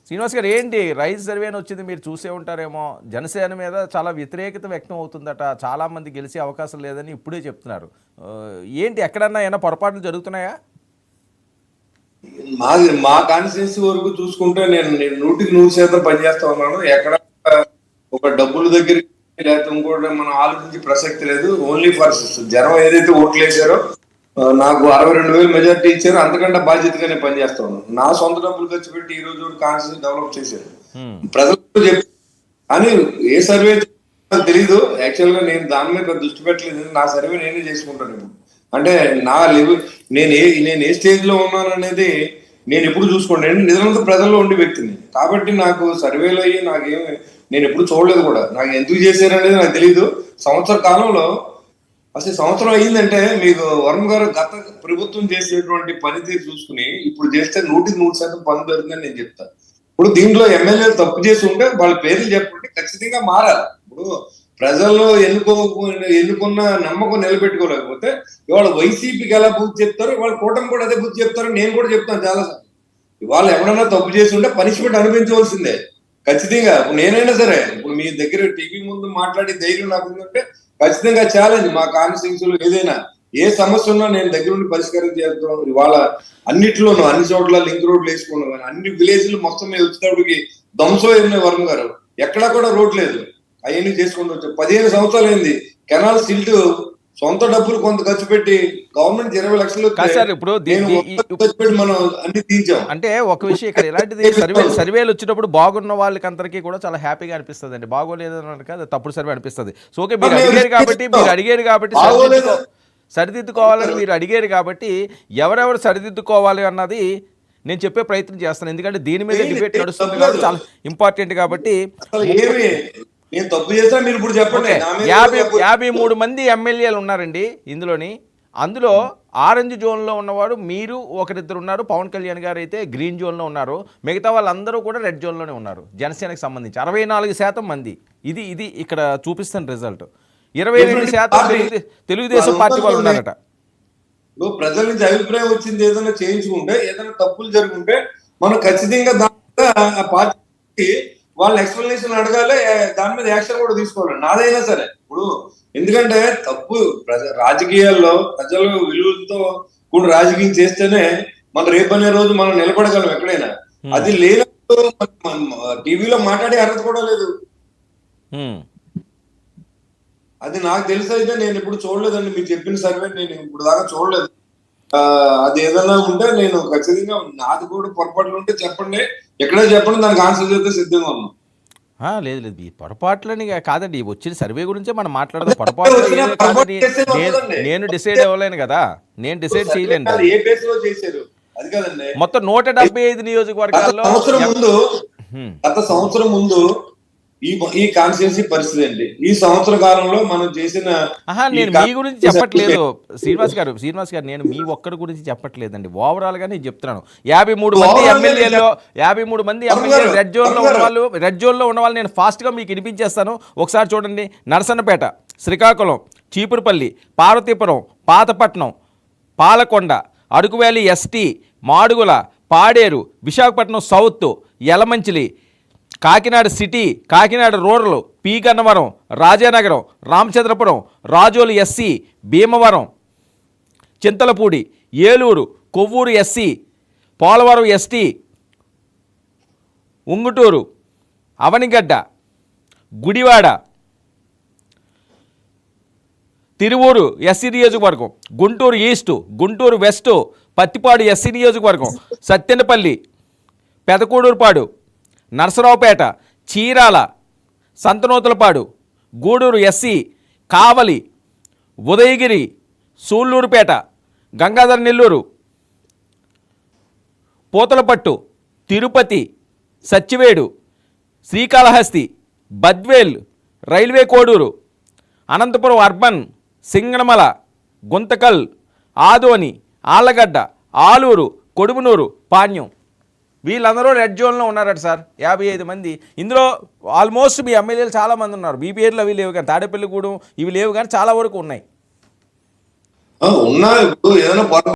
శ్రీనివాస్ గారు, ఏంటి rice survey అని వచ్చింది, మీరు చూసే ఉంటారేమో. జనసేన మీద చాలా వ్యతిరేకత వ్యక్తం అవుతుందట, చాలామంది గెలిచే అవకాశం లేదని ఇప్పుడే చెప్తున్నారు. ఏంటి, ఎక్కడన్నా ఏమైనా పొరపాట్లు జరుగుతున్నాయా? మా కాన్స్టిట్యున్సీ వరకు చూసుకుంటే నేను 100% పనిచేస్తా ఉన్నాను. ఎక్కడ ఒక డబ్బుల దగ్గర లేకపోతే ఇంకోటి మనం ఆలోచించే ప్రసక్తి లేదు. ఓన్లీ ఫర్ జనం ఏదైతే ఓట్లు వేసారో నాకు 62,000 మెజార్టీ ఇచ్చారు. అంతకంటే బాధ్యతగానే పనిచేస్తా ఉన్నాను. నా సొంత డబ్బులు ఖర్చు పెట్టి ఈ రోజు కాన్స్టిట్యూన్సీ డెవలప్ చేశారు. ప్రజలకు చెప్పి కానీ ఏ సర్వే నాకు తెలీదు. యాక్చువల్ గా నేను దాని మీద దృష్టి పెట్టలేదు. నా సర్వే నేనే చేసుకుంటాను ఇప్పుడు. అంటే నా లెవెల్ నేను ఏ స్టేజ్ లో ఉన్నాను అనేది నేను ఎప్పుడు చూసుకోండి. నేను నిజంగా ప్రజల్లో ఉండే వ్యక్తిని కాబట్టి నాకు సర్వేలు అయ్యి నేను ఎప్పుడు చూడలేదు కూడా. నాకు ఎందుకు చేశారనేది నాకు తెలియదు. సంవత్సర కాలంలో అసలు సంవత్సరం అయ్యిందంటే మీకు వరుణ్ గారు గత ప్రభుత్వం చేసేటువంటి పనితీరు చూసుకుని ఇప్పుడు చేస్తే 100% పని జరుగుతుందని నేను చెప్తాను. ఇప్పుడు దీంట్లో ఎమ్మెల్యేలు తప్పు చేసి ఉంటే వాళ్ళ పేర్లు చెప్పండి, ఖచ్చితంగా మారాలి. ఇప్పుడు ప్రజల్లో ఎన్నుకున్న నమ్మకం నిలబెట్టుకోలేకపోతే ఇవాళ వైసీపీకి ఎలా బుద్ధి చెప్తారు, ఇవాళ కూటమి కూడా అదే బుద్ధి చెప్తారు. నేను కూడా చెప్తాను చాలాసార్లు. ఇవాళ ఎవరైనా తప్పు చేసి ఉంటే పనిష్మెంట్ అనిపించవలసిందే ఖచ్చితంగా. ఇప్పుడు నేనైనా సరే ఇప్పుడు మీ దగ్గర టీవీ ముందు మాట్లాడే ధైర్యం నాకు ఉందంటే ఖచ్చితంగా ఛాలెంజ్. మా కాన్స్టిట్యున్సీలో ఏదైనా ఏ సమస్య ఉన్నా నేను దగ్గర నుండి పరిష్కారం చేస్తాం. ఇవాళ అన్నిట్లోనూ అన్ని చోట్ల లింక్ రోడ్లు వేసుకున్నాం, కానీ అన్ని విలేజ్లు మొత్తం మీద వచ్చేటప్పటికి ధ్వంసం అయినాయి. వరుణ్ గారు ఎక్కడా కూడా రోడ్ లేదు. అవన్నీ చేసుకుంటూ వచ్చాం. 15 సంవత్సరాలు అయింది. కెనాల్ సిల్ట్ సొంత డబ్బులు కొంత ఖర్చు పెట్టి గవర్నమెంట్ 20 లక్షలు మనం అన్ని తీర్చాం. అంటే ఒక విషయం ఇక్కడ ఇలాంటిది సర్వేలు వచ్చినప్పుడు బాగున్న వాళ్ళకి అందరికీ కూడా చాలా హ్యాపీగా అనిపిస్తుంది అండి. బాగోలేదు అది తప్పుడు సర్వే అనిపిస్తుంది. సో ఓకే, మీరు అడిగారు కాబట్టి సరిదిద్దుకోవాలని మీరు అడిగారు కాబట్టి ఎవరెవరు సరిదిద్దుకోవాలి అన్నది నేను చెప్పే ప్రయత్నం చేస్తాను. ఎందుకంటే దీని మీద డిబేట్ నడుస్తుంది కాబట్టి చాలా ఇంపార్టెంట్ కాబట్టి. 53 మంది ఎమ్మెల్యేలు ఉన్నారండి అందులో ఆరెంజ్ జోన్లో ఉన్నవాడు మీరు ఒకరిద్దరు ఉన్నారు. పవన్ కళ్యాణ్ గారు అయితే గ్రీన్ జోన్లో ఉన్నారు. మిగతా వాళ్ళందరూ కూడా రెడ్ జోన్లోనే ఉన్నారు. జనసేనకు సంబంధించి 64% మంది. ఇది ఇక్కడ చూపిస్తున్న రిజల్ట్. 22% తెలుగుదేశం పార్టీ వాళ్ళు ఉన్నారట. ప్రజల నుంచి అభిప్రాయం వచ్చింది, ఏదైనా చేయించుకుంటే ఏదైనా తప్పులు జరుగుంటే మనం ఖచ్చితంగా పార్టీ వాళ్ళ ఎక్స్ప్లెనేషన్ అడగాలి, దాని మీద యాక్షన్ కూడా తీసుకోవాలి. నాదైనా సరే ఇప్పుడు ఎందుకంటే తప్పు రాజకీయాల్లో ప్రజలు విలువలతో కూడా రాజకీయం చేస్తేనే మన రేపు అనే రోజు మనం నిలబడగలం ఎక్కడైనా. అది లేనప్పుడు టీవీలో మాట్లాడే అర్హత కూడా లేదు. అది నాకు తెలుసు. అయితే నేను ఇప్పుడు చూడలేదండి మీరు చెప్పిన సర్వే, నేను ఇప్పుడు దాకా చూడలేదు. అది ఏదైనా ఉంటే నేను ఖచ్చితంగా నాది కూడా పొరపాట్లు ఉంటే చెప్పండి, ఎక్కడే చెప్పండి, దానికి ఆన్సర్ చేస్తే సిద్ధంగా ఉన్నాం. లేదు ఈ పొరపాట్లని కాదండి, వచ్చిన సర్వే గురించే మనం మాట్లాడదాం. పొరపాట్లు నేను డిసైడ్ అవ్వలేను కదా, నేను డిసైడ్ చేయలేను. మొత్తం 175 నియోజకవర్గాల్లో గత సంవత్సరం ముందు ఈ కాన్స్టిట్యున్సీ పరిస్థితి అండి. ఈ సంవత్సర కాలంలో మనం చేసిన నేను మీ గురించి చెప్పట్లేదు శ్రీనివాస్ గారు, నేను మీ ఒక్కడి గురించి చెప్పట్లేదండి. ఓవరాల్ గా నేను చెప్తున్నాను. 53 మంది ఎమ్మెల్యేలు రెడ్ జోన్లో ఉన్న వాళ్ళు నేను ఫాస్ట్ గా మీకు వినిపించేస్తాను. ఒకసారి చూడండి. Narasannapeta, Srikakulam, Cheepurupalli, Parvathipuram, Pathapatnam, Palakonda, Araku valley ST, Madugula, Paderu, Visakhapatnam south, Yelamanchili, Kakinada city, Kakinada rural, P Gannavaram, Rajanagaram, Ramachandrapuram, Razole SC, Bhimavaram, Chintalapudi, Eluru, Kovvur SC, Polavaram ST, Unguturu, Avanigadda, Gudivada, Tiruvuru SC నియోజకవర్గం, Guntur east, Guntur west, Prathipadu SC నియోజకవర్గం, Sattenapalle, Pedakurapadu, Narasaraopet, Chirala, Santhanuthalapadu, Gudur SC, Kavali, Udayagiri, Sullurpeta, Gangadhara Nellore, Puthalapattu, Tirupati, Satyavedu, Srikalahasti, Badvel, railway Koduru, Anantapur urban, Singanamala, Guntakal, Adoni, Allagadda, Aluru, కొడుమునూరు, Panyam. వీళ్ళందరూ రెడ్ జోన్లో ఉన్నారట సార్. 55 మంది. ఇందులో ఆల్మోస్ట్ మీ ఎమ్మెల్యేలు చాలామంది ఉన్నారు. మీ పేర్లు అవి లేవు కానీ, తాడేపల్లిగూడెం ఇవి లేవు కానీ చాలా వరకు ఉన్నాయి.